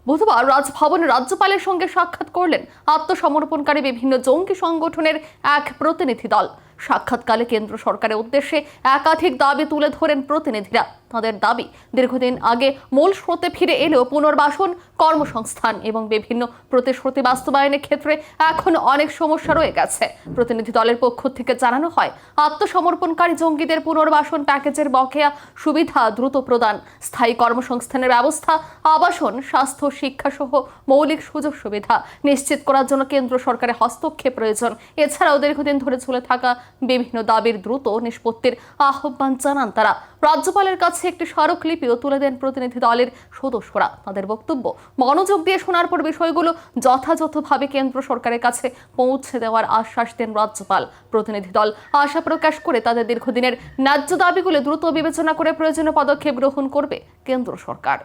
বুধবার রাজভবনে রাজ্যপালের সঙ্গে সাক্ষাৎ করলেন আত্মসমর্পণকারী বিভিন্ন জঙ্গি সংগঠনের এক প্রতিনিধি দল। সাক্ষাৎকালে কেন্দ্র সরকারের উদ্দেশ্যে একাধিক দাবি তুলে ধরেন প্রতিনিধিরা। তাদের দাবি, দীর্ঘদিন আগে মূল স্রোতে ফিরে এলেও পুনর্বাসন, কর্মসংস্থান এবং বিভিন্ন প্রতিশ্রুতি বাস্তবায়নের ক্ষেত্রে এখন অনেক সমস্যা রয়ে গেছে। প্রতিনিধি দলের পক্ষ থেকে জানানো হয়, আত্মসমর্পণকারী জঙ্গিদের পুনর্বাসন প্যাকেজের বকেয়া সুবিধা দ্রুত প্রদান, স্থায়ী কর্মসংস্থানের ব্যবস্থা, আবাসন, স্বাস্থ্য, শিক্ষা সহ মৌলিক সুযোগ সুবিধা নিশ্চিত করার জন্য কেন্দ্র সরকারের হস্তক্ষেপ প্রয়োজন। এছাড়াও দীর্ঘদিন ধরে ঝুলে থাকা বিভিন্ন দাবির দ্রুত নিষ্পত্তির আহ্বান জানান তারা। রাজ্যপালের কাছে একটি স্মারকলিপিও তুলে দেন প্রতিনিধি দলের সদস্যরা। তাদের বক্তব্য মনোযোগ দিয়ে শোনার পর বিষয়গুলো যথাযথভাবে কেন্দ্র সরকারের কাছে পৌঁছে দেওয়ার আশ্বাস দেন রাজ্যপাল। প্রতিনিধি দল আশা প্রকাশ করে তাদের দীর্ঘদিনের ন্যায্য দাবিগুলো দ্রুত বিবেচনা করে প্রয়োজনীয় পদক্ষেপ গ্রহণ করবে কেন্দ্র সরকার।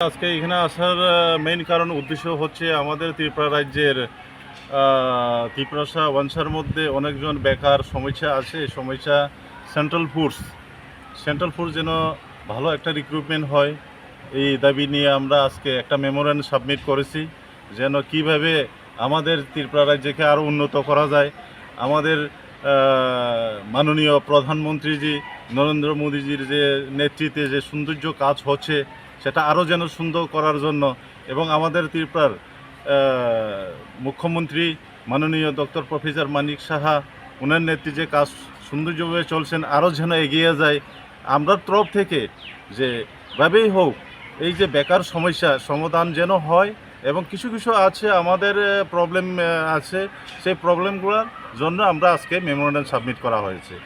আজকে এখানে আসার মেইন কারণ উদ্দেশ্য হচ্ছে আমাদের ত্রিপুরা রাজ্যের ত্রিপুরা ওয়ানসার মধ্যে অনেকজন বেকার সমস্যা আছে। এই সমস্যা সেন্ট্রাল ফোর্স যেন ভালো একটা রিক্রুটমেন্ট হয়, এই দাবি নিয়ে আমরা আজকে একটা মেমোরেন্ডাম সাবমিট করেছি, যেন কিভাবে আমাদের ত্রিপুরা রাজ্যকে আরও উন্নত করা যায়। আমাদের মাননীয় প্রধানমন্ত্রীজি নরেন্দ্র মোদীজির যে নেতৃত্বে যে সৌন্দর্য কাজ হচ্ছে সেটা আরও যেন সুন্দর করার জন্য, এবং আমাদের ত্রিপুরার মুখ্যমন্ত্রী মাননীয় ডক্টর প্রফেসর মানিক সাহা, ওনার নেতৃত্বে কাজ সৌন্দর্যভাবে চলছেন, আরও যেন এগিয়ে যায়। আমরা তরফ থেকে যেভাবেই হোক এই যে বেকার সমস্যা সমাধান যেন হয়, এবং কিছু কিছু আছে আমাদের প্রবলেম আছে, সেই প্রবলেমগুলোর জন্য আমরা আজকে মেমোরেন্ডাম সাবমিট করা হয়েছে।